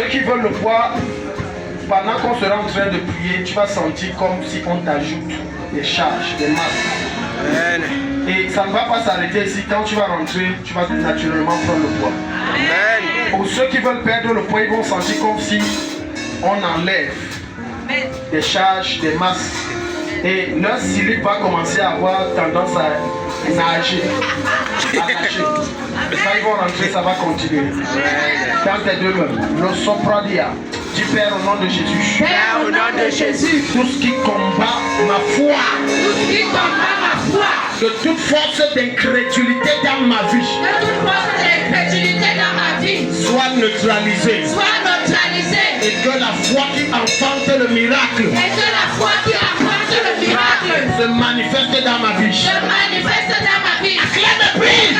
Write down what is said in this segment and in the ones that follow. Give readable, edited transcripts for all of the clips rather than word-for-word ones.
qui veulent le poids, pendant qu'on sera en train de prier, tu vas sentir comme si on t'ajoute des charges, des masses. Amen. Et ça ne va pas s'arrêter ici. Quand tu vas rentrer, tu vas naturellement prendre le poids. Amen. Pour ceux qui veulent perdre le poids, ils vont sentir comme si on enlève des charges, des masses. Et leur slip va commencer à avoir tendance à nager, à lâcher. Quand ils vont rentrer, ça va continuer. Dans tes deux mains, le sopradia. Tu Père au nom de Jésus. Père au nom de Jésus. Tout ce qui combat ma foi. Tout ce qui combat ma foi. De toute force d'incrédulité dans ma vie. De toute force d'incrédulité dans ma vie. Soit neutralisé. Soit neutralisé. Et que la foi qui enfante le miracle. Et que la foi qui enfante le miracle. Se manifeste dans ma vie. Se manifeste dans ma vie. Acclame et prie.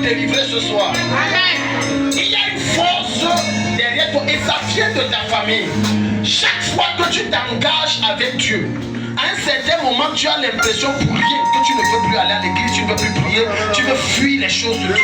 Délivrer ce soir. Amen. Il y a une force derrière toi et ça vient de ta famille. Chaque fois que tu t'engages avec Dieu, à un certain moment tu as l'impression pour rien que tu ne veux plus aller à l'église, tu ne veux plus prier, tu veux fuir les choses de Dieu.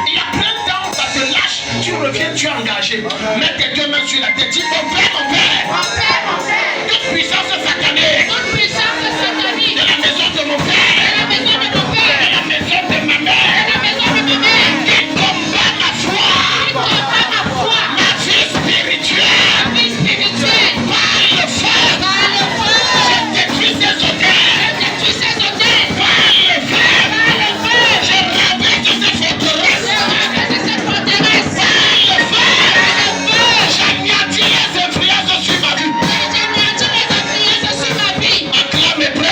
Il y a plein de temps, ça te lâche, tu reviens, tu es engagé. Mets tes deux mains sur la tête, dis mon père, mon père. Mon père, mon père. Toute puissance satanée. Toute puissance satanée. De la maison de mon père. De la maison de mon père. De la maison de ma mère. De la maison de ma mère. Qui combat ma foi. Qui combat ma foi. Ma vie spirituelle. Ma vie spirituelle. Par le feu. Par le feu. Je détruis ces odeurs. Je détruis ces odeurs. Par le feu. Par le feu. Je ravage ces forteresses. Je ravage ces forteresses. Par le feu. Par le feu. J'anéantis les influences sur ma vie. J'anéantis les influences sur ma vie. Acclame et prie.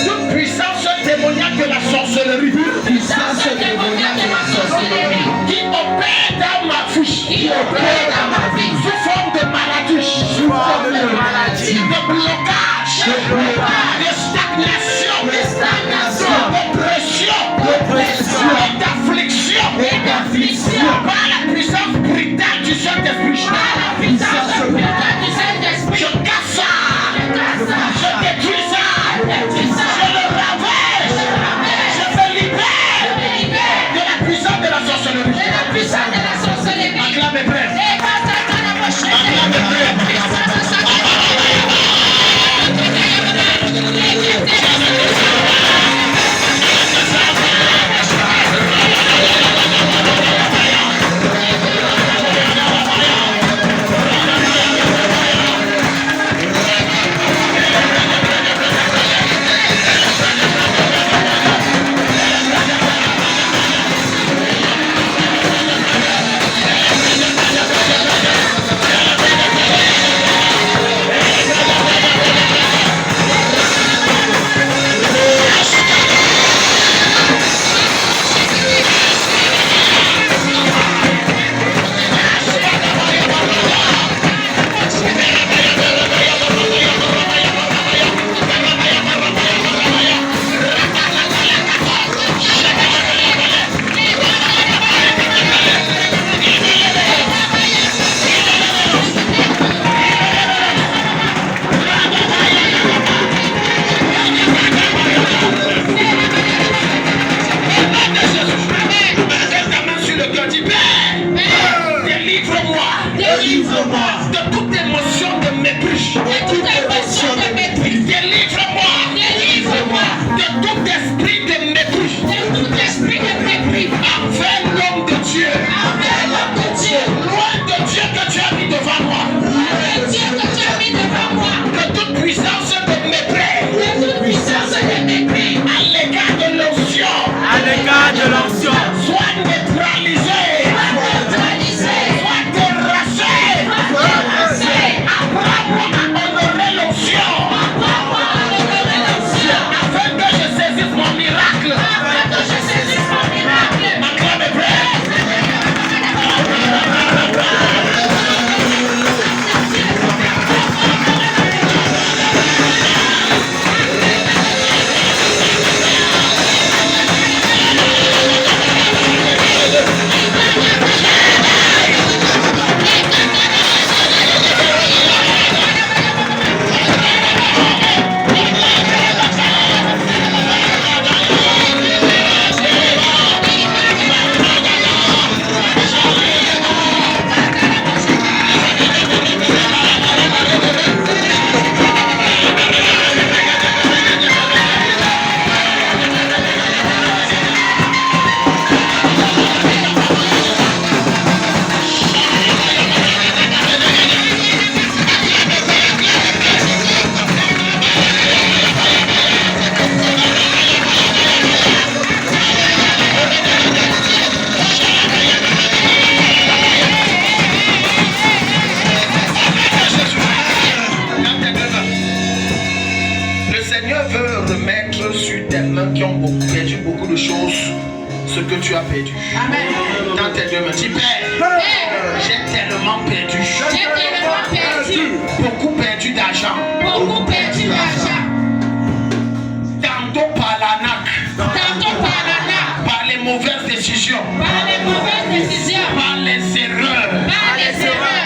Toute puissance démoniaque de la sorcellerie. Qui opère dans ma vie. Sous forme de maladie. De blocage. De stagnation. D'oppression. D'affliction. Par la puissance brutale du Saint-Esprit. Je casse ça. mépris. de toute émotion de mépris. Délivre-moi Délivre-moi de tout esprit de mépris de tout esprit de mépris envers l'homme de Dieu. envers l'homme de Dieu. Loin de Dieu que tu as mis devant moi. Le Dieu que tu as mis devant moi. De toute puissance de mépris De toute puissance de mépris. à l'égard de l'onction. À l'égard de l'onction. Sois neutralisé. Neutralisé. Sois terrassé. Terrassé. Apprends-moi à honorer l'onction. Apprends-moi à honorer l'onction. Afin que je saisisse mon miracle. Afin que je saisisse mon miracle. Acclame et prie. Le Seigneur veut remettre sur tes mains qui ont perdu beaucoup de choses ce que tu as perdu. Amen. Dans tes deux mains, dis Père, j'ai tellement perdu. J'ai tellement perdu. Beaucoup perdu d'argent. Beaucoup perdu d'argent. Tantôt par l'arnaque, Tantôt par l'arnaque. par les mauvaises décisions, Par les mauvaises décisions. par les erreurs. Par les erreurs.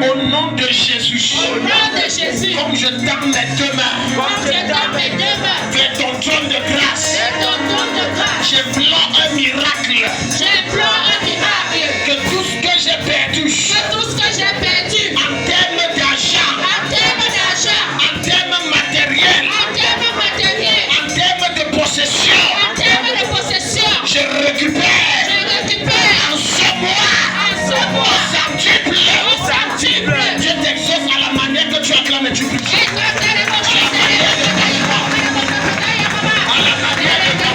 Au nom de Jésus, Au nom de Jésus. comme je tends mes deux mains Comme je tends mes deux mains. vers ton trône de grâce, Et ton don de grâce. j'implore un miracle. J'implore un miracle. Que tout ce que j'ai perdu, Que tout ce que j'ai perdu. en termes d'argent, En termes d'argent. en termes matériels, En termes matériels. en termes de possession, En termes de possession. je récupère Je récupère. en ce mois, En ce mois. au centuple. Au centuple. Je t'exauce à la manière que tu acclames et tu pries. Et comme dans les mots, je sais, à la manière de ta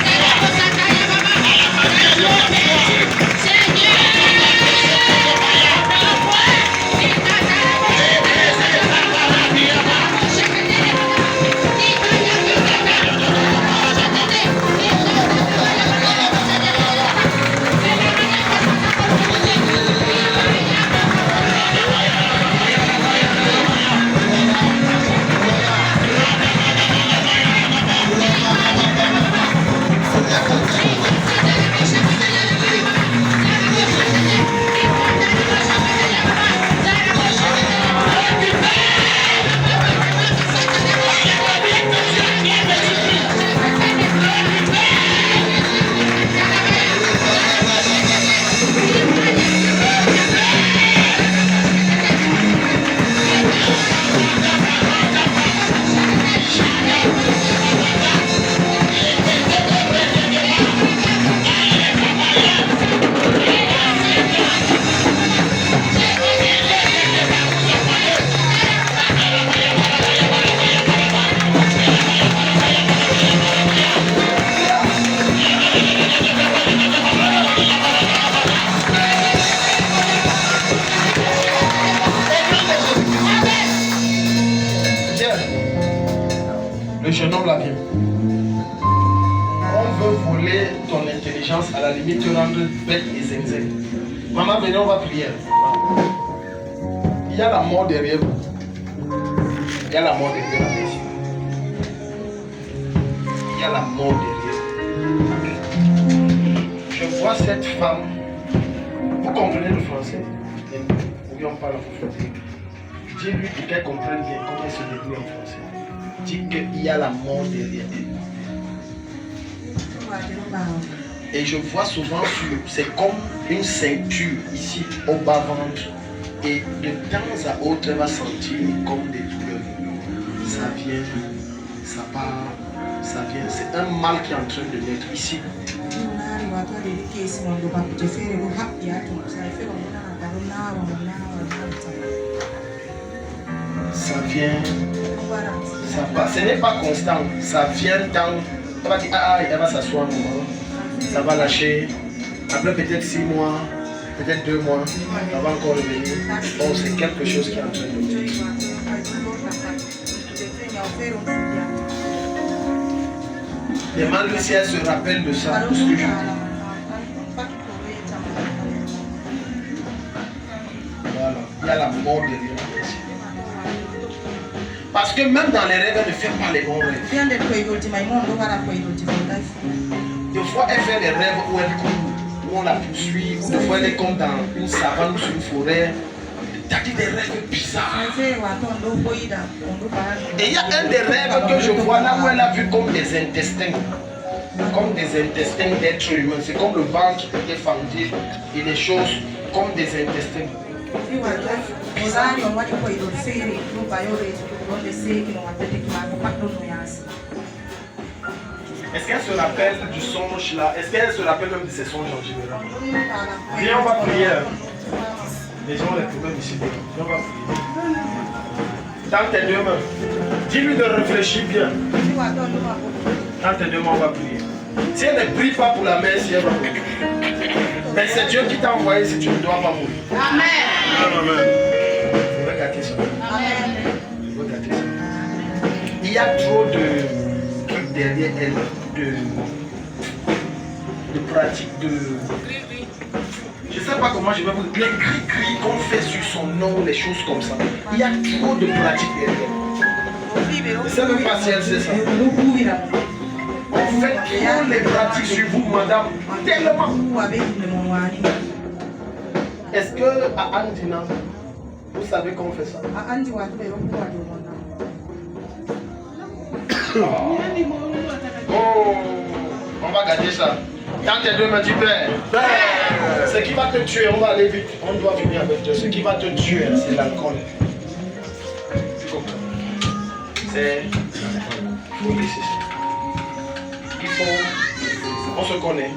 Le jeune homme là vient. On veut voler ton intelligence, à la limite te rendre bête et zinzin. Maman, venez, on va prier. Il y a la mort derrière vous. Il y a la mort derrière la maison. Il y a la mort derrière. Je vois cette femme. Vous comprenez le français? Oui, on parle en français. Dis-lui qu'elle comprenne bien comment elle se débrouille en français. Dis qu'il y a la mort derrière elle. Et je vois souvent, c'est comme une ceinture ici au bas-ventre. Et de temps à autre, elle va sentir comme des douleurs. ça vient, ça part, ça vient. C'est un mal qui est en train de naître ici. Ça vient, ça part. Ce n'est pas constant, ça vient dans. On va dire, elle va s'asseoir un moment, ça va lâcher. Après peut-être 6 mois, peut-être 2 mois, ça va encore revenir. Bon, c'est quelque chose qui est en train de naître. Demande-lui si elle se rappelle de ça. Voilà, il y a la mort derrière. Parce que même dans les rêves, elle ne fait pas les bons rêves. Des fois, elle fait des rêves où elle court, où on la poursuit, ou des fois, elle est comme dans une savane ou sur une forêt. Il y a des rêves bizarres. Et il y a un des rêves que je vois là où elle a vu comme des intestins. Comme des intestins d'êtres humains. C'est comme le ventre qui était fendu et les choses comme des intestins. Est-ce qu'elle se rappelle du songe là? Est-ce qu'elle se rappelle même de ses songes en général? Viens, on va prier. Les gens ont les problèmes ici. Viens, on va prier. Dans tes 2 mains. Dis-lui de réfléchir bien. Dans tes 2 mains, on va prier. Si elle ne prie pas pour la mère, si elle va mourir. Mais c'est Dieu qui t'a envoyé si tu ne dois pas mourir. Amen. Amen. Regardez ça. Amen. Regardez ça. Il y a trop de trucs derrière elle, de pratiques, de... Je ne sais pas comment je vais vous dire. Les cris qu'on fait sur son nom, les choses comme ça. Il y a trop de pratiques derrière. Je ne sais même pas si elle sait ça. En fait, trop les pratiques sur vous, madame, tellement. Est-ce que à Andina, vous savez qu'on fait ça? Oh, on va garder ça. Dans tes 2 mains, dis Père. Ce qui va te tuer, on va aller vite. On doit venir avec Dieu. Ce qui va te tuer, c'est l'alcool. C'est comme ça. C'est l'alcool. Il faut. On se connaît.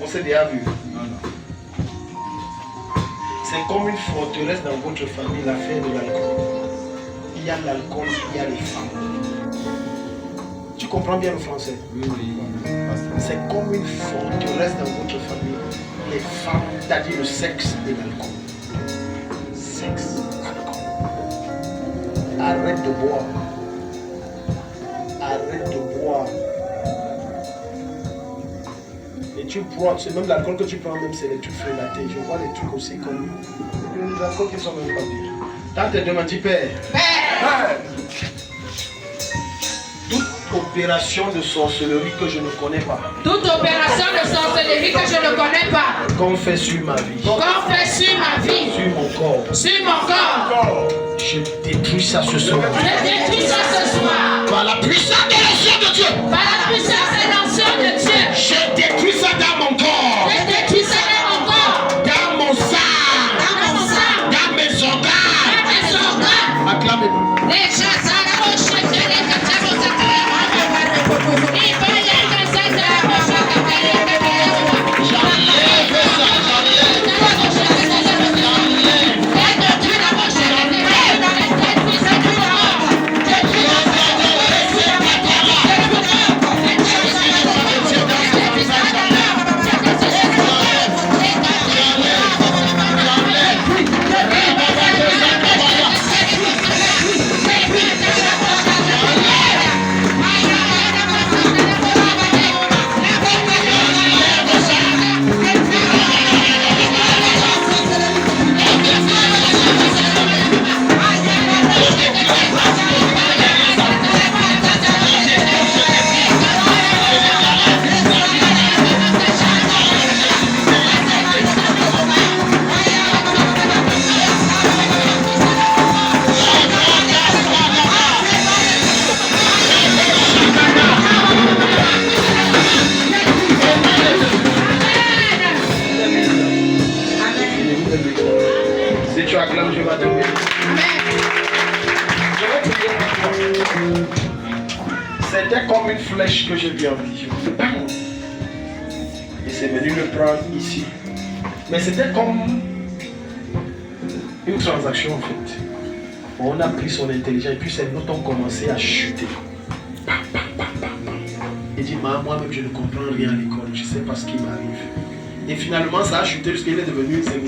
On s'est déjà vu. C'est comme une forteresse dans votre famille, l'affaire de l'alcool. Il y a l'alcool, il y a les femmes. Tu comprends bien le français? Oui. C'est comme une forteresse dans votre famille. Les femmes, c'est-à-dire le sexe et l'alcool. Sexe, alcool. Arrête de boire. Arrête de boire. Et tu bois, c'est même l'alcool que tu prends, même c'est les trucs frélatés. Je vois les trucs aussi comme les alcools qui sont même pas bien. Dans tes 2 mains, dis Père. Père. Toute opération de sorcellerie que je ne connais pas. Toute opération de sorcellerie que je ne connais pas. Qu'on fait sur ma vie. Qu'on fait sur ma vie. Sur mon corps. Sur mon corps. Je détruis ça ce soir. Je détruis ça ce soir. Par la puissance de l'ancien de Dieu. Par la puissance de l'ancien de Dieu. Je détruis ça dans mon corps. Je détruis ça dans mon corps. Dans mon sang. Dans mon sang. Dans mes organes. Dans mes organes. Acclamez-moi. Les gens ça la roche, les C'était comme une flèche que je lui ai envoyée. Et c'est venu le prendre ici. Mais c'était comme une transaction en fait. On a pris son intelligence et puis ses notes ont commencé à chuter. Il dit, moi-même je ne comprends rien à l'école, je ne sais pas ce qui m'arrive. Et finalement ça a chuté jusqu'il est devenu zéro.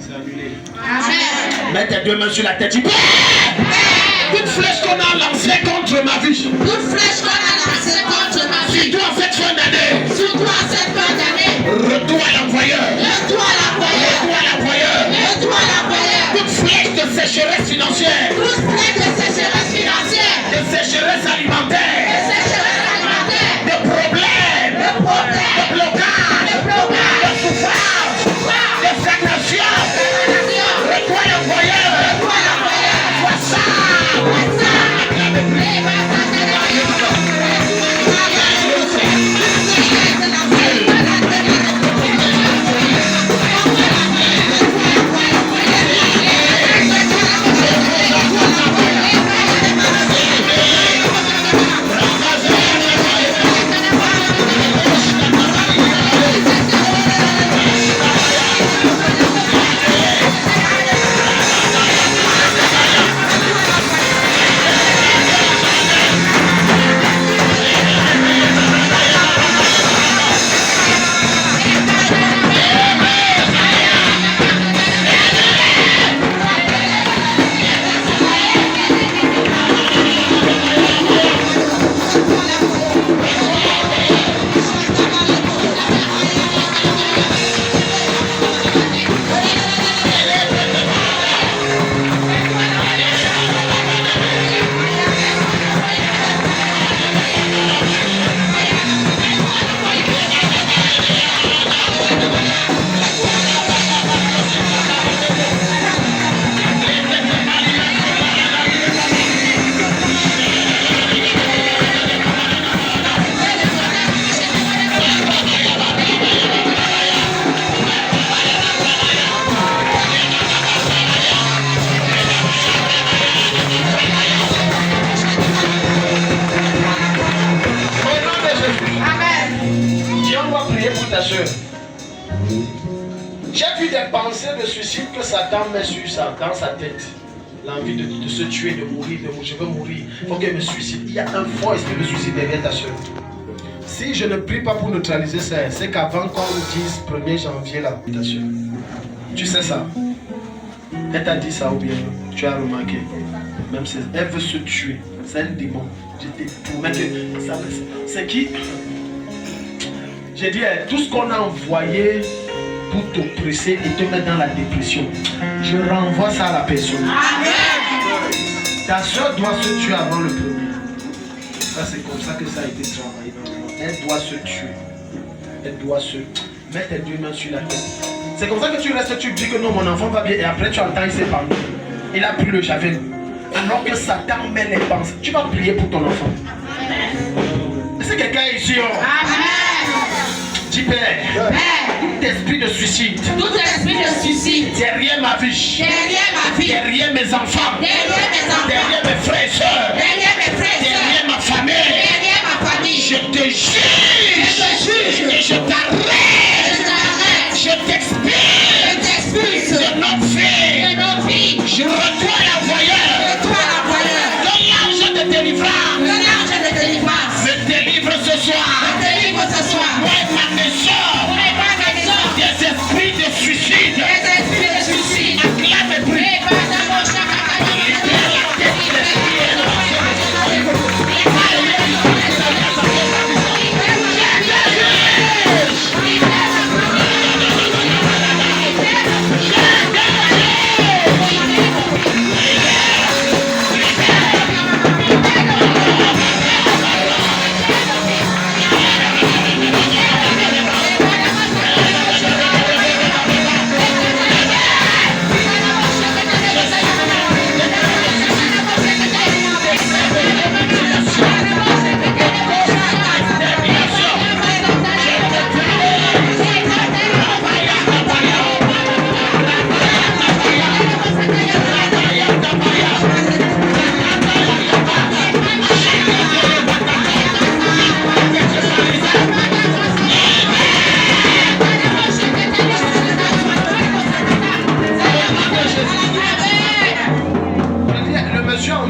C'est annulé. Amen. Mets tes deux mains sur la tête, dis, toute flèche qu'on a lancée contre ma vie. Toute flèche qu'on a lancée contre ma vie. Surtout en cette fin d'année. Surtout en cette fin d'année. Retour à l'envoyeur. Retour à l'envoyeur. Retour à l'envoyeur. Retour à l'envoyeur. Toute flèche de sécheresse financière. Toute flèche de sécheresse financière. De sécheresse alimentaire. De sécheresse alimentaire. De problèmes. De problèmes. De blocage. De blocage. De souffrance. De stagnation. Retour à l'envoyeur. Retour à l'envoyeur. Vois ça. J'ai vu des pensées de suicide que Satan met sur ça, dans sa tête. L'envie de se tuer, de mourir, je veux mourir. Il faut qu'elle me suicide. Il y a un fort esprit de suicide derrière ta soeur. Si je ne prie pas pour neutraliser ça, c'est qu'avant qu'on dise 1er janvier là, ta soeur. Tu sais ça. Elle t'a dit ça ou bien tu as remarqué. Même si elle veut se tuer, c'est un démon. Je te promets que ça, c'est qui? J'ai dit, tout ce qu'on a envoyé pour t'oppresser et te mettre dans la dépression, je renvoie ça à la personne. Amen. Ta soeur doit se tuer avant le premier. Ça, c'est comme ça que ça a été travaillé. Elle doit se tuer. Elle doit se mettre tes deux mains sur la tête. C'est comme ça que tu restes, tu dis que non, mon enfant va bien. Et après, tu entends, il s'est parlé. Il a pris le javel. Alors que Satan met les pensées. Tu vas prier pour ton enfant. Est-ce que quelqu'un est ici? Amen. Dis Père, tout esprit de suicide, derrière ma vie, derrière mes enfants, derrière mes frères et sœurs, derrière ma famille, je te juge et je t'arrête, je t'expulse de notre vie, je retourne à l'envoyeur, de l'ange de délivrance, me délivre ce soir, moi et ma maison, des esprits de suicide, acclame et prie.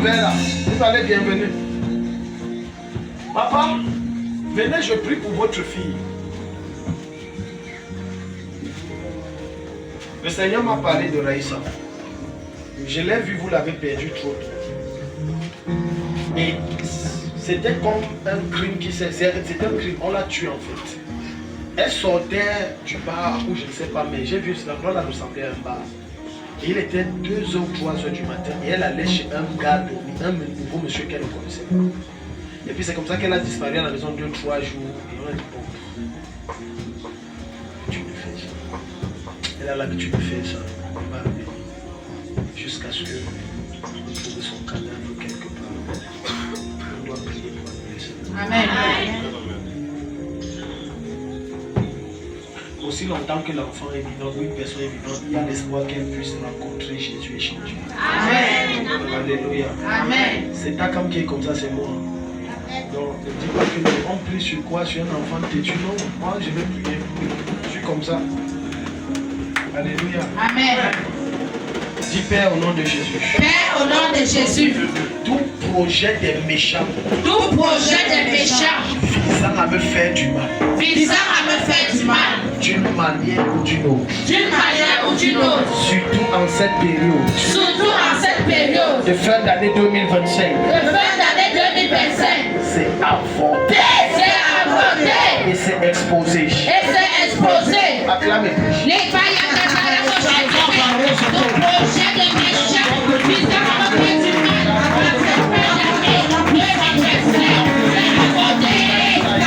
verre là. Vous allez bienvenue. Papa, venez, je prie pour votre fille. Le Seigneur m'a parlé de Raïssa. Je l'ai vu, vous l'avez perdu trop tôt. Et c'était comme un crime qui s'est... C'était un crime, on l'a tué en fait. Elle sortait du bar ou je ne sais pas, mais j'ai vu cela, on la ressemblait à un bar. Et il était 2h ou 3h du matin et elle allait chez un gars, un nouveau monsieur qu'elle ne connaissait pas. Et puis c'est comme ça qu'elle a disparu à la maison 2-3 jours. Et on a dit bon, tu me fais ça. Elle a l'habitude de faire ça. Elle va revenir. Jusqu'à ce que vous trouvez son cadavre quelque part. On doit prier pour elle. Amen. Aussi longtemps que l'enfant est vivant, ou une personne est vivante, il y a l'espoir qu'elle puisse rencontrer Jésus et changer. Amen. Alléluia. Amen. C'est ta cam qui est comme ça, c'est moi. Donc ne dis pas que on prie sur quoi, sur un enfant têtu. Non, moi je vais prier. Je suis comme ça. Alléluia. Amen. Dis Père au nom de Jésus. Père, au nom de Jésus, Tout projet des méchants tout projet des méchants visant à me faire du mal, visant à me faire du mal, d'une manière ou d'une autre, d'une manière ou d'une autre, surtout en cette période surtout en cette période de fin d'année 2025, de fin d'année 2025, c'est avorté c'est avorté et c'est exposé. et c'est exposé. Acclamez. Les païens tout projet de méchants visant à me faire du mal, en cette période de 2025, c'est avorté, c'est avorté, c'est avorté,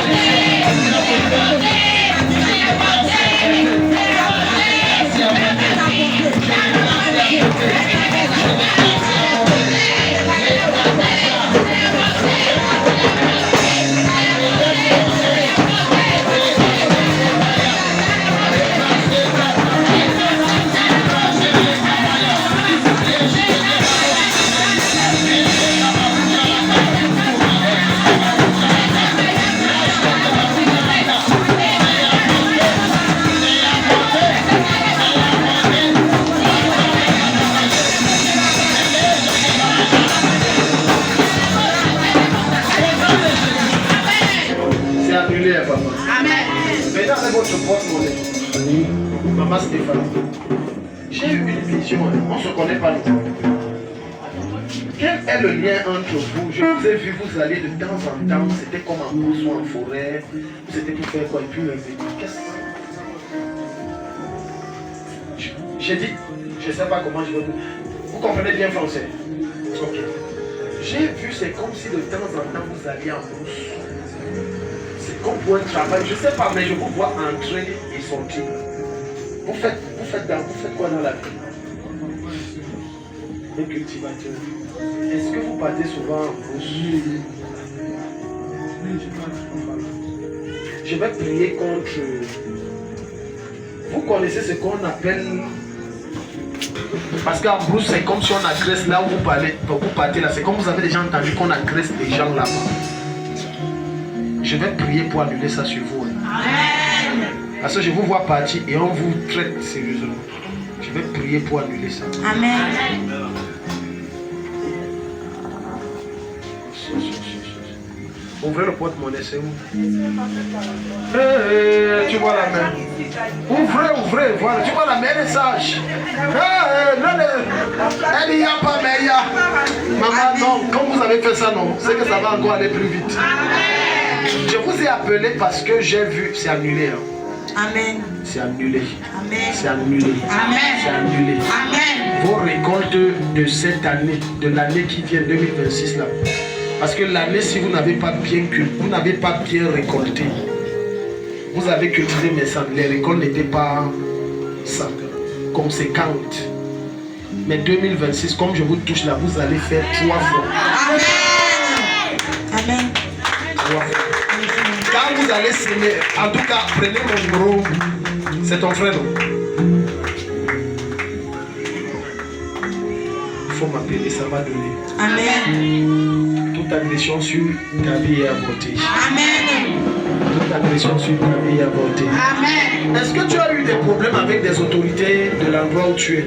c'est C'est annulé, papa. Amen. Venez avec votre porte-monnaie. Maman Stéphanie. J'ai eu une vision, on ne se connaît pas nous. Quel est le lien entre vous? Je vous ai vu, vous allez de temps en temps, c'était comme en brousse ou en forêt. C'était pour faire quoi? Et puis revenir. Qu'est-ce que c'est? J'ai dit, je ne sais pas comment je vais vous. Vous comprenez bien français? Ok. J'ai vu, c'est comme si de temps en temps vous alliez en brousse. C'est comme pour un travail, je ne sais pas, mais je vous vois entrer et sortir. Vous faites quoi dans la vie? Un cultivateur. Est-ce que vous partez souvent en brousse? Je vais prier contre. Vous connaissez ce qu'on appelle. Parce qu'en brousse, c'est comme si on agresse là où vous partez là. C'est comme vous avez déjà entendu qu'on agresse des gens là-bas. Je vais prier pour annuler ça sur vous. Amen. Parce que je vous vois partir et on vous traite sérieusement. Je vais prier pour annuler ça. Amen. Ouvrez le porte-monnaie, c'est où? Tu vois la main. Ouvrez, voilà. Tu vois la main, elle est sage. Elle n'y a pas, mais il y a. Maman, non, comme vous avez fait ça, non. C'est que ça va encore aller plus vite. Je vous ai appelé parce que j'ai vu, c'est annulé. Hein. Amen. C'est annulé. Amen. C'est annulé. Amen. C'est annulé. Amen. Vos récoltes de cette année, de l'année qui vient 2026 là. Parce que l'année, si vous n'avez pas bien récolté, vous avez cultivé mais ça, les récoltes n'étaient pas conséquentes. Mais 2026, comme je vous touche là, vous allez faire 3 fois. Amen. Amen. 3 fois. Quand vous allez s'aimer, en tout cas, prenez mon gros. C'est ton frère, non? Il faut m'appeler, ça va donner. Amen. Toute agression sur ta vie est avortée. Amen. Toute agression sur ta vie est avortée. Amen. Est-ce que tu as eu des problèmes avec des autorités de l'endroit où tu es?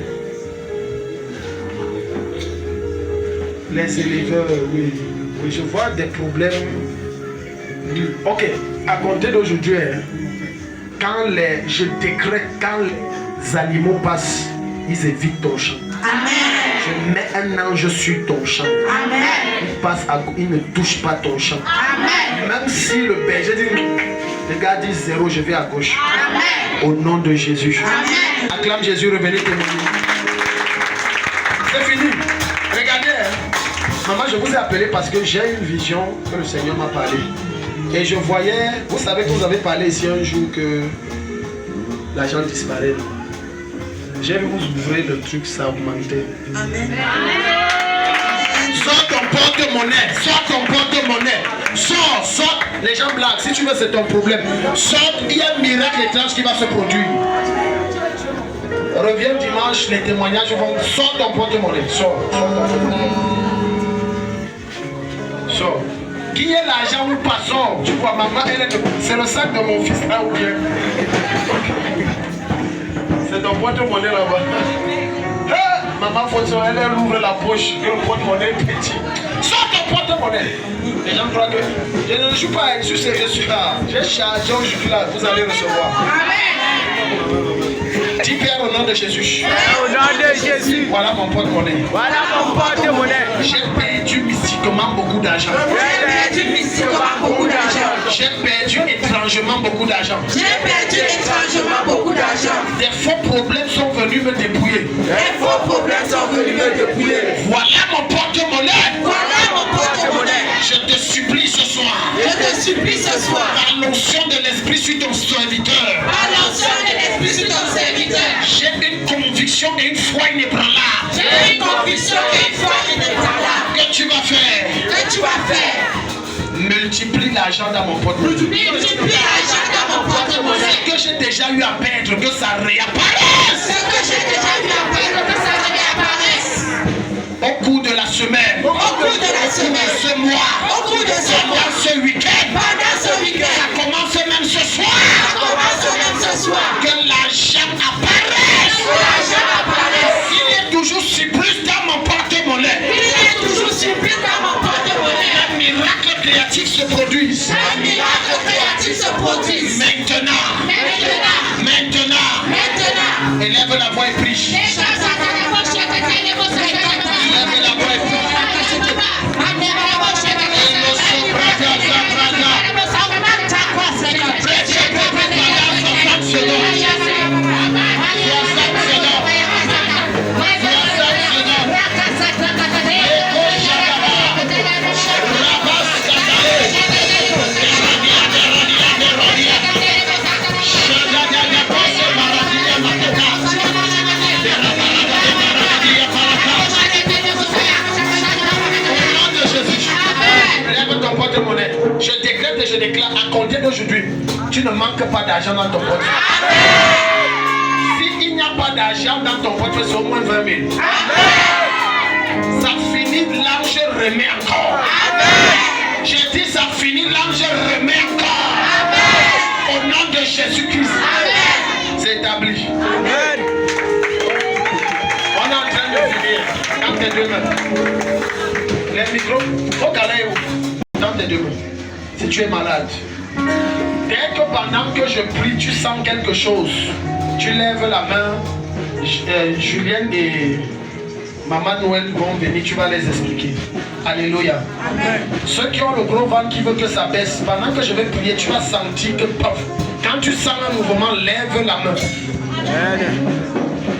Les éleveurs, oui. Oui, je vois des problèmes. Ok, à compter d'aujourd'hui, hein, je décrète, quand les animaux passent, ils évitent ton champ. Amen. Je mets un ange sur ton champ. Amen. Il ne touche pas ton champ. Amen. Même si le berger dit, le gars dit 0, je vais à gauche. Amen. Au nom de Jésus. Amen. Acclame Jésus, revenez témoigner. C'est fini. Regardez, hein. Maman, je vous ai appelé parce que j'ai une vision que le Seigneur m'a parlé. Et je voyais, vous savez que vous avez parlé ici un jour que l'argent disparaît. J'ai vu vous ouvrir le truc, ça a augmenté. Amen. Sors ton porte-monnaie, sors ton porte-monnaie. Sors. Les gens blaguent, si tu veux c'est ton problème. Sors, il y a un miracle étrange qui va se produire. Reviens dimanche, les témoignages vont. Sors ton porte-monnaie, sors ton porte-monnaie. Sors. Qui est l'argent ou pas sort? Tu vois, maman, c'est le sac de mon fils là ou bien? C'est ton porte-monnaie là-bas. Maman Fonso, elle ouvre la poche, le porte-monnaie est petit. Sors ton porte-monnaie. Les gens croient que je ne suis pas injuste, je suis là. J'ai chargé aujourd'hui là, vous allez recevoir. Amen. Dis Père au nom de Jésus. Au nom de Jésus. Voilà mon porte-monnaie. Voilà mon porte-monnaie. J'ai perdu mystiquement beaucoup d'argent. J'ai perdu mystiquement beaucoup d'argent. J'ai perdu étrangement beaucoup d'argent. J'ai perdu étrangement beaucoup d'argent. Des faux problèmes sont venus me dépouiller. Les faux problèmes sont venus me dépouiller. Voilà mon porte-monnaie. Voilà mon porte-monnaie. Je te supplie ce soir. Je te supplie ce soir. Par l'onction de l'Esprit sur ton serviteur. Par l'onction de l'Esprit sur ton serviteur. J'ai une conviction et une foi inébranlable. J'ai une conviction et une foi inébranlable. Que tu vas faire? Que tu vas faire? Multiplie l'argent dans mon porte-monnaie. Multiplie l'argent dans mon porte-monnaie. Ce que j'ai déjà eu à perdre, que ça réapparaisse. Ce que j'ai déjà eu à perdre, que ça réapparaisse. Au cours de la semaine. Au cours de la semaine. Ce mois. Au cours de ce mois. Pendant ce week-end. Pendant ce Ça week-end. commence même ce soir. Ça commence même ce soir. Que l'argent apparaisse. Que l'argent apparaisse. Il est toujours surplus dans mon porte-monnaie. Il est toujours surpris dans mon porte-monnaie. Un miracle créatif se produise. Un miracle créatif se produise. Maintenant. Élève la voix et prie. Élève la voix et prie. Je décrète et je déclare à compter d'aujourd'hui, tu ne manques pas d'argent dans ton portefeuille. S'il n'y a pas d'argent dans ton portefeuille, c'est au moins 20 000. Ça finit, l'ange remet encore. J'ai dit ça finit, l'ange remet encore. Au nom de Jésus-Christ. C'est établi. On est en train de finir. Dans tes deux mains. Les micros, faut caler où? Dans tes deux mains. Si tu es malade, dès que pendant que je prie, tu sens quelque chose, tu lèves la main. Julienne et Maman Noël vont venir, tu vas les expliquer. Alléluia. Amen. Ceux qui ont le gros ventre qui veulent que ça baisse, pendant que je vais prier, tu vas sentir que paf, quand tu sens un mouvement, lève la main. Amen.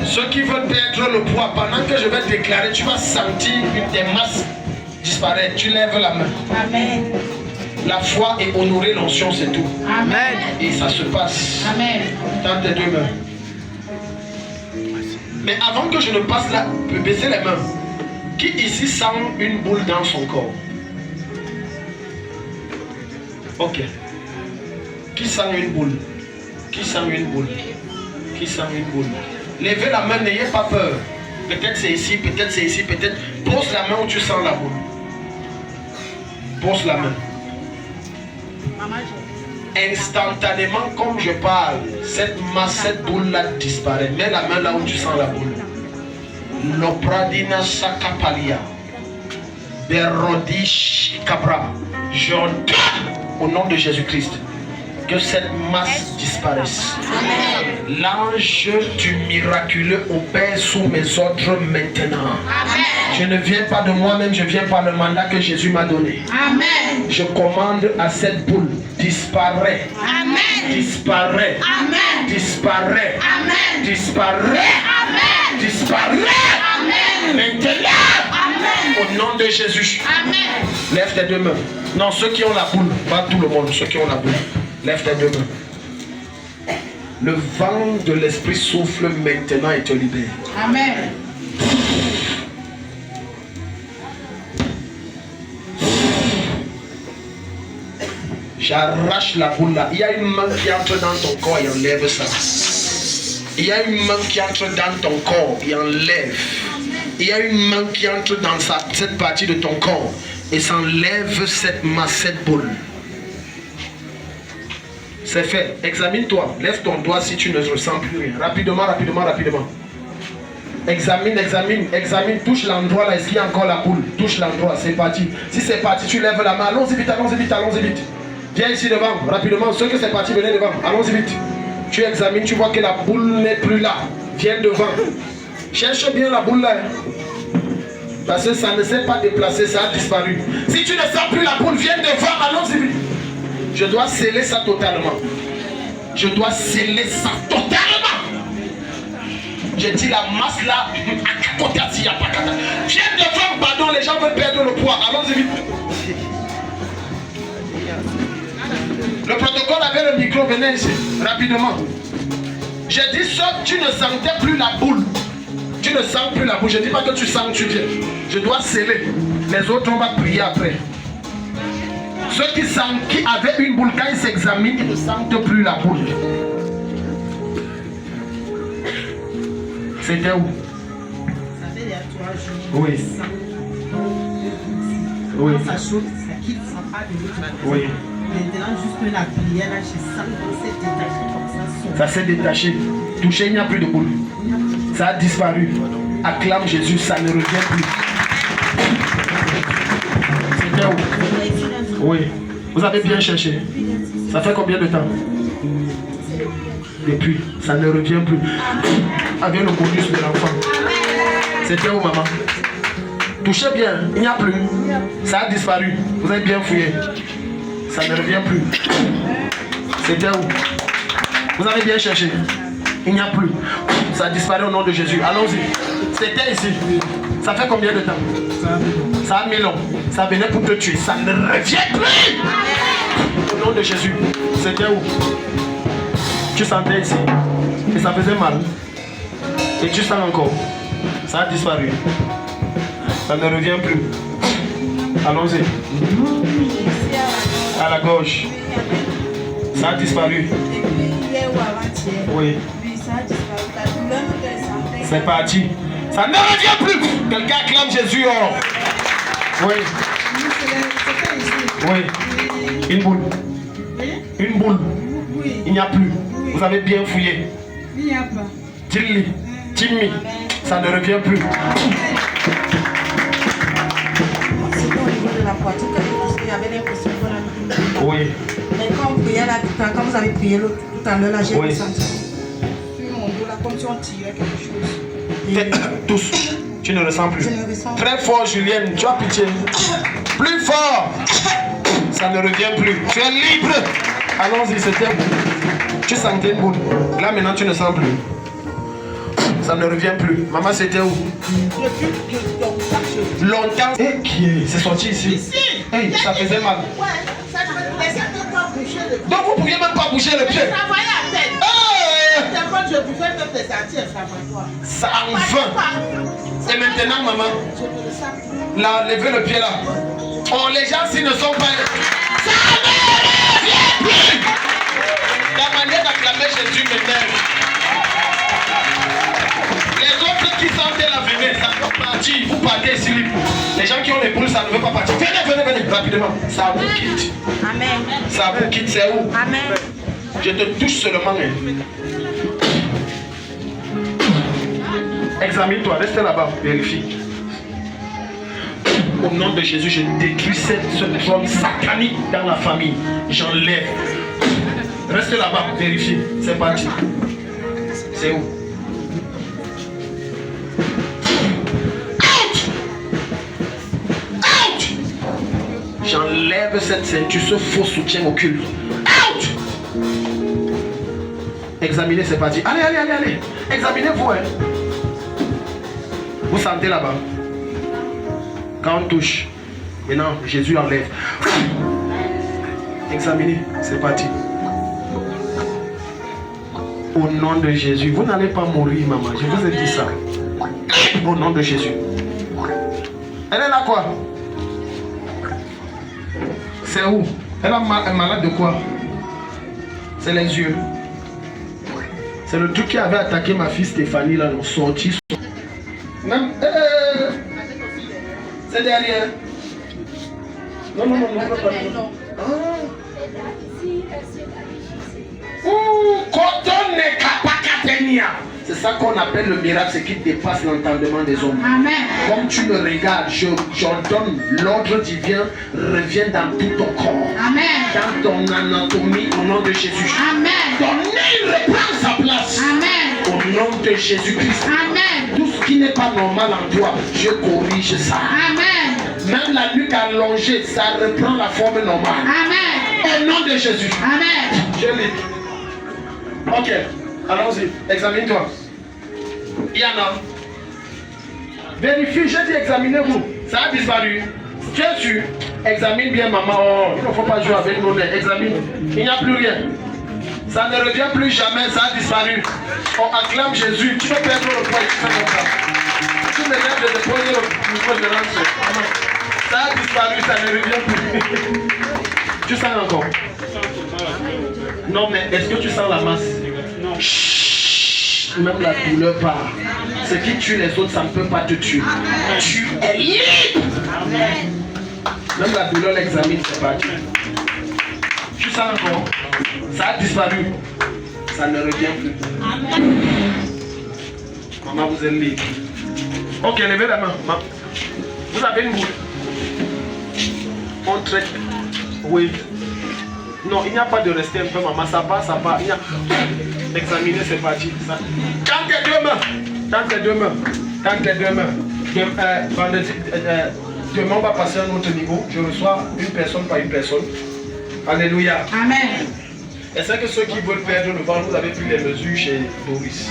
Ceux qui veulent perdre le poids, pendant que je vais déclarer, tu vas sentir des masses disparaître. Tu lèves la main. Amen. La foi et honorer l'onction, c'est tout. Amen. Et ça se passe. Amen. Dans tes deux mains. Mais avant que je ne passe là, baisser les mains. Qui ici sent une boule dans son corps? Ok. Qui sent une boule? Qui sent une boule? Qui sent une boule? Levez la main, n'ayez pas peur. Peut-être c'est ici, peut-être c'est ici, peut-être. Pose la main où tu sens la boule. Pose la main. Instantanément, comme je parle, cette masse, cette boule-là disparaît. Mets la main là où tu sens la boule. Lopradina Sakapalia. Berodish Capra. J'ordonne au nom de Jésus-Christ que cette masse disparaisse. L'ange du miraculeux opère sous mes ordres maintenant. Je ne viens pas de moi-même, je viens par le mandat que Jésus m'a donné. Amen. Je commande à cette boule, disparaît. Amen. Disparaît. Amen. Disparaît. Amen. Disparaît. Amen. Disparaît. Amen. Maintenant. Amen. Au nom de Jésus. Amen. Lève tes deux mains. Non, ceux qui ont la boule, pas tout le monde, ceux qui ont la boule. Lève tes deux mains. Le vent de l'esprit souffle maintenant et te libère. Amen. J'arrache la boule là. Il y a une main qui entre dans ton corps et enlève ça. Il y a une main qui entre dans ton corps et enlève. Il y a une main qui entre dans cette partie de ton corps et s'enlève cette masse, cette boule. C'est fait. Examine-toi. Lève ton doigt si tu ne ressens plus rien. Rapidement, rapidement, rapidement. Examine, examine, examine. Touche l'endroit là. Est-ce qu'il y a encore la boule? Touche l'endroit. C'est parti. Si c'est parti, tu lèves la main. Allons-y vite, allons-y vite, allons-y vite. Viens ici devant. Rapidement. Ceux que c'est parti, venez devant. Allons-y vite. Tu examines, tu vois que la boule n'est plus là. Viens devant. Cherche bien la boule là. Parce que ça ne s'est pas déplacé, ça a disparu. Si tu ne sens plus la boule, viens devant. Allons-y vite. Je dois sceller ça totalement. Je dois sceller ça totalement. J'ai dit la masse là. Viens devant, pardon, les gens veulent perdre le poids. Allons-y vite. Le protocole avait le micro, venez ici, rapidement. J'ai dit ça, tu ne sentais plus la boule. Tu ne sens plus la boule. Je ne dis pas que tu sens, tu viens. Je dois sceller. Les autres, on va prier après. Ceux qui sentent, qui avaient une boule, quand ils s'examinent, ils ne sentent plus la boule. C'était où? Ça fait il y a 3 jours. Oui. Oui. Quand ça chauffe, ça quitte, ça part de l'autre côté. Oui. Maintenant, juste la prière, là, je sens que c'est détaché comme ça. Ça s'est détaché. Touché, il n'y a plus de boule. Ça a disparu. Acclame Jésus, ça ne revient plus. C'était où? Oui. Vous avez bien cherché. Ça fait combien de temps? Depuis. Ça ne revient plus. Avec le bonus de l'enfant. C'était où, maman? Touchez bien. Il n'y a plus. Ça a disparu. Vous avez bien fouillé. Ça ne revient plus. C'était où? Vous avez bien cherché. Il n'y a plus. Ça a disparu au nom de Jésus. Allons-y. C'était ici. Ça fait combien de temps? Ça a 1000 ans. Ça venait pour te tuer. Ça ne revient plus. Au nom de Jésus. C'était où? Tu sentais ici. Et ça faisait mal. Et tu sens encore. Ça a disparu. Ça ne revient plus. Allons-y. À la gauche. Ça a disparu. Oui. C'est parti. Ça ne revient plus. Quelqu'un acclame Jésus. Oh. Oui. Oui. Une boule. Une boule. Il n'y a plus. Vous avez bien fouillé. Il n'y a pas. Tilly. Timmy. Ça ne revient plus. C'était au niveau de la poitrine, il y avait l'impression qu'on a. Oui. Mais quand on priait là, quand vous avez prié tout à l'heure, là, j'ai ressenti. Sur mon dos là, comme si on tirait quelque chose. Tous. Tu ne ressens plus. Je ne ressens Très fort, Julienne. Tu as pitié. Plus fort. Ça ne revient plus. Tu es libre. Allons-y, c'était où? Tu sentais une boule. Là, maintenant, tu ne sens plus. Ça ne revient plus. Maman, c'était où? Longtemps. Et qui est? C'est sorti ici. Ici. Hey, ça faisait mal. Ouais, ça ne laissait pas bouger le pied. Donc, vous ne pouviez même pas bouger le pied. Je travaillais à peine. Hey! Quand je buvais même des anti-inflammatoires. Ça en vain. Et maintenant, maman, Je ne le sens plus. là, levez le pied là. Oh, les gens, s'ils ne sont pas. Ça ne revient plus. La manière d'acclamer Jésus m'énerve. Les autres qui sentaient la venue, ça peut partir. Vous partez ici libre. Les gens qui ont les boules, ça ne veut pas partir. Venez, venez, venez, rapidement. Ça vous quitte. Amen. Ça vous quitte, c'est où? Amen. Je te touche seulement. Examine-toi, reste là-bas, vérifie. Au nom de Jésus, je détruis ce trône satanique dans la famille. J'enlève. Reste là-bas, vérifiez. C'est parti. C'est où? Out! Out! J'enlève cette ceinture, ce faux soutien occulte. Out! Examinez, c'est parti. Allez, allez, allez, allez. Examinez-vous. Hein. Vous sentez là-bas. Quand on touche. Maintenant, Jésus enlève. Examinez, c'est parti. Au nom de Jésus, vous n'allez pas mourir, maman. Je vous ai dit ça. Au nom de Jésus. Elle est là quoi? C'est où? Elle est malade de quoi? C'est les yeux. C'est le truc qui avait attaqué ma fille Stéphanie là, sorti. Même. C'est derrière. Non, non, non, non, non. C'est ça qu'on appelle le miracle, ce qui dépasse l'entendement des hommes. Amen. Comme tu le regardes, j'ordonne l'ordre divin revient dans tout ton corps. Amen. Dans ton anatomie, au nom de Jésus. Amen. Ton nez reprend sa place. Amen. Au nom de Jésus-Christ. Amen. Tout ce qui n'est pas normal en toi, je corrige ça. Amen. Même la nuque allongée, ça reprend la forme normale. Amen. Au nom de Jésus. Amen. Je lis. Ok, allons-y. Examine-toi. Il y en a. Vérifie, j'ai dit examinez-vous. Ça a disparu. Tu es sûr? Examine bien, maman. Oh, il ne faut pas jouer avec nos nez. Examine. Il n'y a plus rien. Ça ne revient plus jamais. Ça a disparu. On acclame Jésus. Tu peux perdre le poids. Tu fais comme ça. Tu me lèves de déposer le niveau de lance. Ça a disparu. Ça ne revient plus. Tu sens encore? Non, mais est-ce que tu sens la masse? Non. Chut, même la douleur part. Ce qui tue les autres, ça ne peut pas te tuer. Tu es libre. Même la douleur l'examine, c'est pas tu. Tu sens encore? Ça a disparu. Ça ne revient plus. Maman, vous êtes libre. Ok, levez la main. Vous avez une boule. On traite. Oui. Non, il n'y a pas de rester un peu, maman. Ça part, ça part. Il y a... Examiner, c'est parti. Ça. Tends tes deux mains. Tends tes deux mains. Tends tes deux mains. Demain, on va passer à un autre niveau. Je reçois une personne par une personne. Alléluia. Amen. Est-ce que ceux qui veulent perdre le ventre, vous avez pris les mesures chez Doris?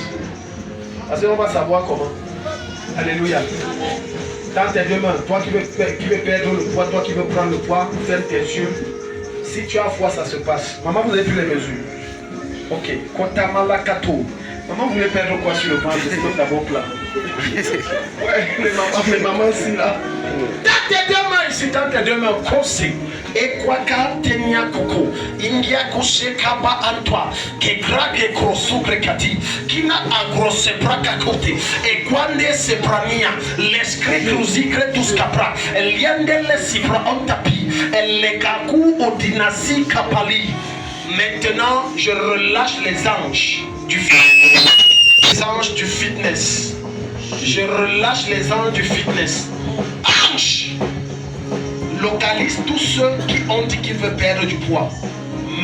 Parce qu'on va savoir comment. Alléluia. Tends tes deux mains. Toi qui veux perdre le poids, toi qui veux prendre le poids, ferme tes yeux. Si tu as foi, ça se passe. Maman, vous avez pris les mesures. Ok. Kotamalakato. Maman, vous voulez perdre quoi sur le ventre? C'est comme d'abord plat. Ouais, les mamans aussi là. Tends tes deux mains ici, tends tes deux mains. Kosé. Ekwaka tenia koko. India kose kaba antwa. Kegrage krosugre kati. Kina agrose prakakote. Ekwande seprania. L'esprit cruzigre tous capra. Eliande le sifra ontapi. Elekaku odinasi kapali. Maintenant, je relâche les anges du fitness. Les anges du fitness. Je relâche les anges du fitness. Ange! Localise tous ceux qui ont dit qu'ils veulent perdre du poids.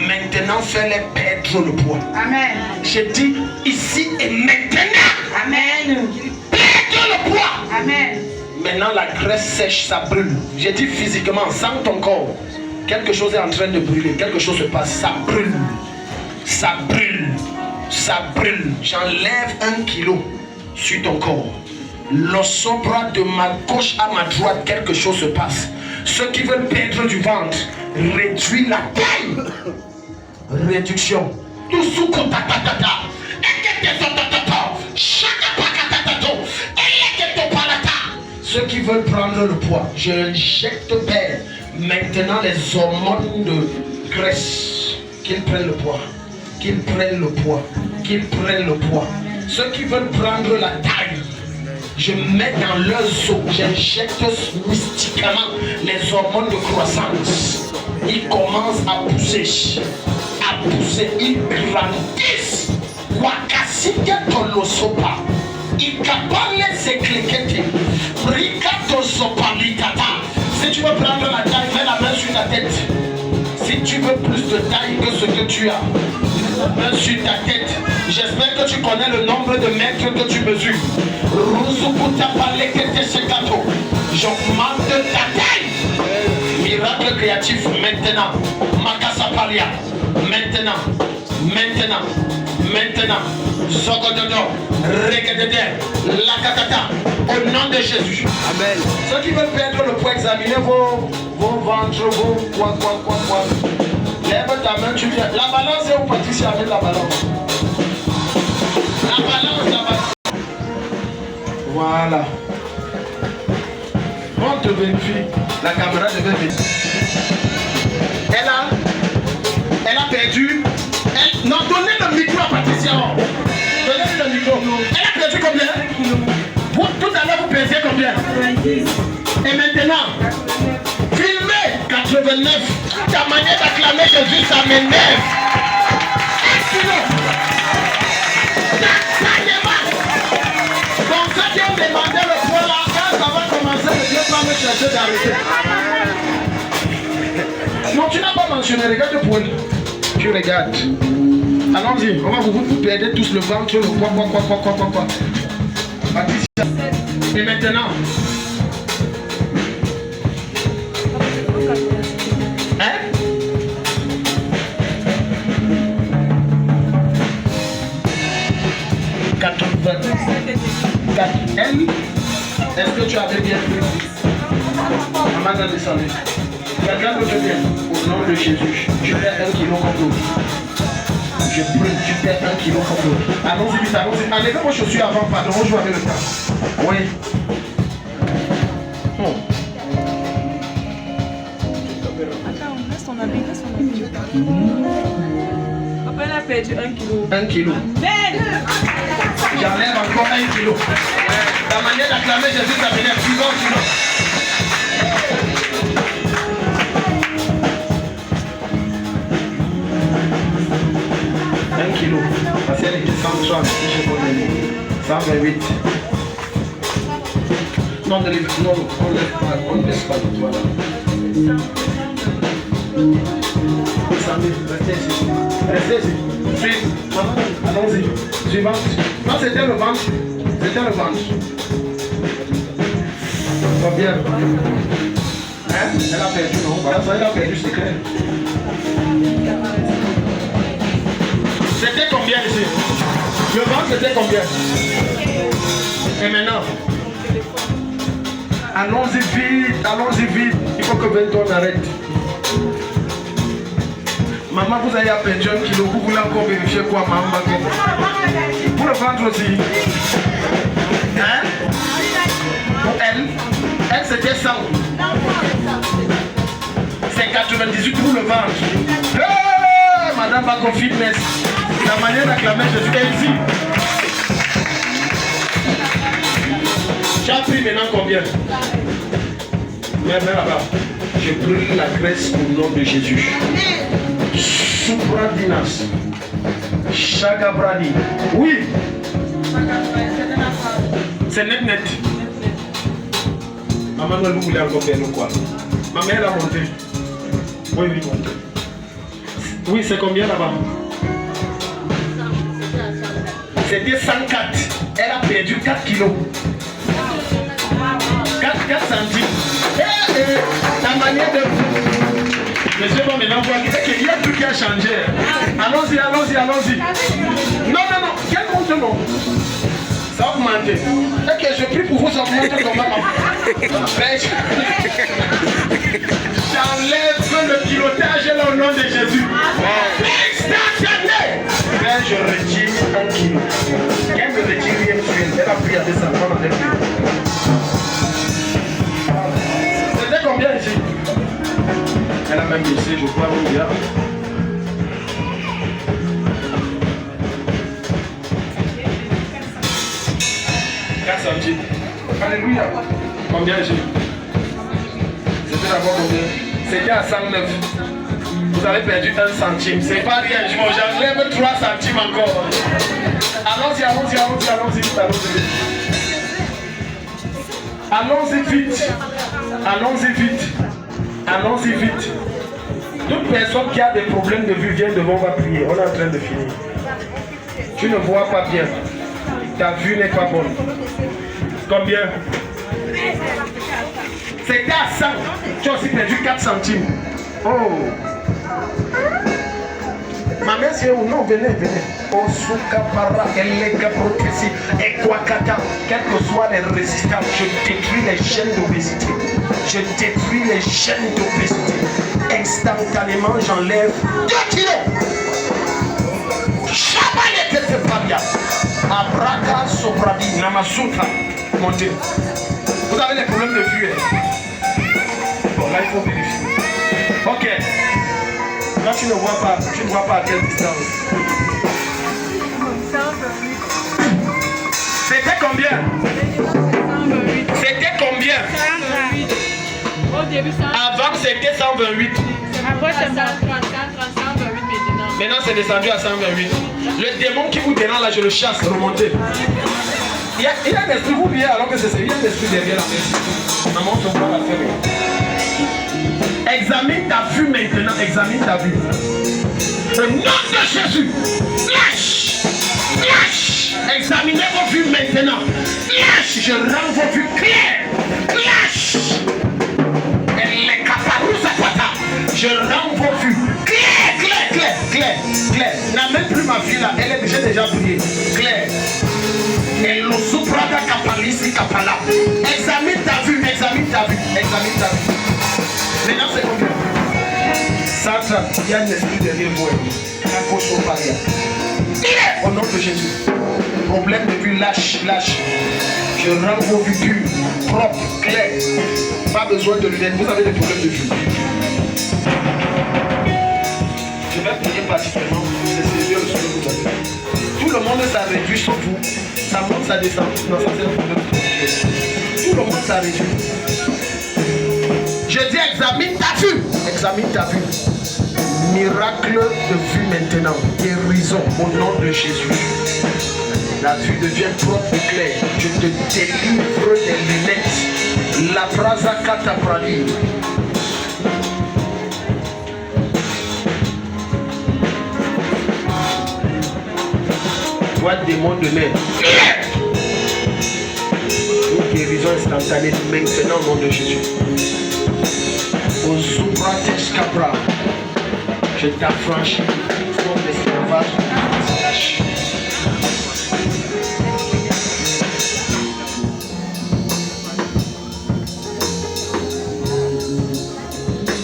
Maintenant, fais-les perdre le poids. Amen. Je dis ici et maintenant. Amen. Perdre le poids. Amen. Maintenant, la graisse sèche, ça brûle. J'ai dit physiquement, sans ton corps. Quelque chose est en train de brûler. Quelque chose se passe. Ça brûle. Ça brûle. Ça brûle. J'enlève 1 kilo sur ton corps. L'ossobra de ma gauche à ma droite, quelque chose se passe. Ceux qui veulent perdre du ventre, réduis la taille. Réduction. Ceux qui veulent prendre le poids, je injecte père. Maintenant les hormones de graisse, qu'ils prennent le poids, qu'ils prennent le poids, qu'ils prennent le poids. Ceux qui veulent prendre la taille, je mets dans leurs os, j'injecte mystiquement les hormones de croissance. Ils commencent à pousser, ils grandissent. Wakasika tolosopa, ikabale seklikete, brikato sopalikata. tu as. Main sur ta tête. J'espère que tu connais le nombre de mètres que tu mesures. J'augmente ta taille. Miracle créatif maintenant. Makasapalia. Maintenant. Maintenant. Maintenant. Zogododo. Regedede. Lakatata. Au nom de Jésus. Amen. Ceux qui veulent perdre le poids, examinez vos ventres, vos quoi. Lève ta main, tu viens. La balance est où, Patricia, avec la balance? La balance. Voilà. On te vérifie. La caméra devait vérifier. Elle a perdu. Non, donnez le micro à Patricia. Donnez le micro. Elle a perdu combien? Tout à l'heure, vous pesiez combien? 90. Et maintenant? Filmez 89. Ta manière d'acclamer Jésus, ça m'énerve. Donc ceux qui ont demandé le poids là, quand ça va commencer, ne viens pas me chercher d'arrêter. Non, tu n'as pas mentionné, regarde le poids. Tu regardes. Allons-y, on va vous perdre tous le ventre, le quoi. Patricia. Et maintenant? Hein? Elle? Est-ce que tu avais bien pris? Maman a descendu. Regarde le bien. Au nom de Jésus, je perds 1 kilo comme l'autre. Je brûle, tu perds 1 kilo comme l'autre. Allons-y vite, allons-y. Enlevez vos chaussures avant, pardon, on joue avec le temps. Oui. Attends, laisse ton habit. Papa, elle a perdu 1 kilo. 1 kilo. J'enlève encore 1 kilo. La manière d'acclamer Jésus, ça m'énerve. Suivant. 1 kilo. Parce qu'elle était 130, je connais. 128. Non, on ne laisse pas. Voilà. Restez ici. Allons-y. Suivante. Non, c'était le ventre. Combien? Hein? Elle a perdu, non? Voilà, ça, elle a perdu, c'est clair. C'était combien ici? Le ventre, c'était combien? Et maintenant? Allons-y vite. Il faut que Benton arrête. Maman, vous avez perdu 1 kilo. Vous voulez encore vérifier quoi, maman? Pour le ventre aussi. Hein? Pour elle c'était 100. C'est 98 pour le ventre. Hey, Madame Baco Fitness. La manière d'acclamer Jésus est ici. Tu as pris maintenant combien? Viens là-bas. Je brûle la graisse au nom de Jésus. Supradinas. Chagabrani. Oui. C'est net. Maman, vous voulez encore faire quoi? Ma mère a monté. Oui. Oui, c'est combien là-bas? C'était 104. Elle a perdu 4 kilos. 4 centimes. La manière de... Monsieur va maintenant voir qu'il y a tout qui a changé. Allons-y. Non. Quel monte non? Ça a augmenté. Ok, je prie pour vous augmenter comme maman. J'enlève le pilotage là au nom de Jésus. Instantané. Je retire 1 kilo. Qu'elle me retire rien sur elle. Elle a pris à descendre dans le plus. C'était combien ici? Elle a même baissé, je crois, oui, bien. Alléluia. Combien j'ai? C'était d'abord combien? C'était à 109. Vous avez perdu 1 centime. C'est pas rien. J'enlève 3 centimes encore. Allons-y vite. Toute personne qui a des problèmes de vue vient devant, on va prier. On est en train de finir. Tu ne vois pas bien. Ta vue n'est pas bonne. Combien? C'était à 100. Tu as aussi perdu 4 centimes. Oh. Ma mère, c'est où? Non, venez. Osuka para, elega protesi, ekwakata. Quelles que soient les résistances, je détruis les chaînes d'obésité. Je détruis les chaînes d'obésité. Instantanément, j'enlève 2 kilos. Chabalete te paria. Abraka sobradi, namasutra. Montez. Vous avez des problèmes de vue. Bon, là, il faut vérifier. Ok. Là, tu ne vois pas à quelle distance. C'était combien? C'était combien? Au début, ça. Avant, c'était 128. Après, c'est 128 maintenant. Maintenant, c'est descendu à 128. Le démon qui vous dérange là, je le chasse. Remontez. Il y a un esprit, vous oubliez alors que c'est il y a un esprit derrière la maison. Maman, on va la faire. Examine ta vue maintenant. Examine ta vue. Au nom de Jésus. Lâche. Lâche. Examinez vos vues maintenant. Lâche. Je rends vos vues claires. Lâche. Elle est capable. Je rends vos vues claires. N'a même plus ma vue là. Elle est déjà brillée. Claire. Et le soprada capalisi capala. Examine ta vue. Maintenant c'est combien? Santa, il y a un esprit derrière vous. Au nom de Jésus. Problème de vue, lâche. Je rends vos vues pures, propres, claires. Pas besoin de lunettes. Vous avez des problèmes de vue. Je vais prier particulièrement. C'est sérieux ce que vous avez. Tout le monde s'est réduit sauf vous. Ça monte, ça descend. Non, ça c'est un problème. Tout le monde s'est réduit. Je dis examine ta vue. Miracle de vue maintenant. Guérison au nom de Jésus. La vue devient propre et claire. Je te délivre des lunettes. La brasa kataprali. Toi, démon de mer. Une guérison instantanée maintenant au nom de Jésus. Au Zubrates Capra, je t'affranchis forme d'esclavage.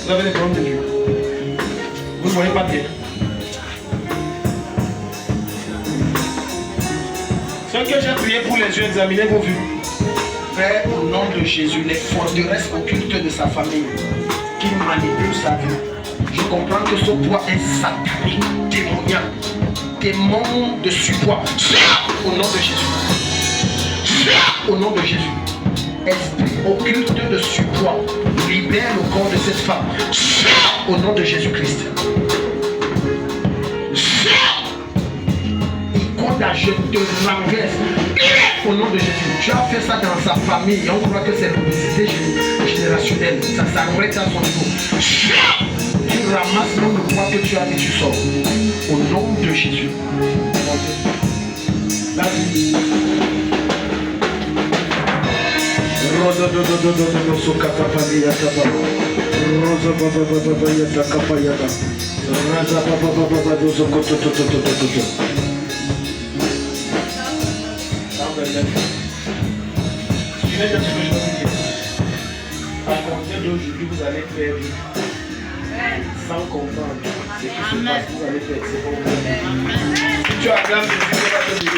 Vous avez des problèmes de vue. Vous ne voyez pas bien. Ce que j'ai prié pour les yeux, examinez vos vues. Père, au nom de Jésus, les forteresses occultes de sa famille qui manipulent sa vie. Je comprends que ce poids est satanique, démoniaque, démon de surpoids. Au nom de Jésus. Au nom de Jésus. Esprit occulte de surpoids, libère le corps de cette femme. Au nom de Jésus-Christ. Je te renverse au nom de Jésus. Tu as fait ça dans sa famille et on croit que c'est l'obésité générationnelle. Ça s'arrête à son niveau. Tu ramasses le poids que tu as et tu sors. Au nom de Jésus. Suivez bien ce que je vous dis. À compter d'aujourd'hui, vous allez faire sans comprendre ce qui se passe. Vous allez faire. C'est bon. Si tu as grave de Dieu,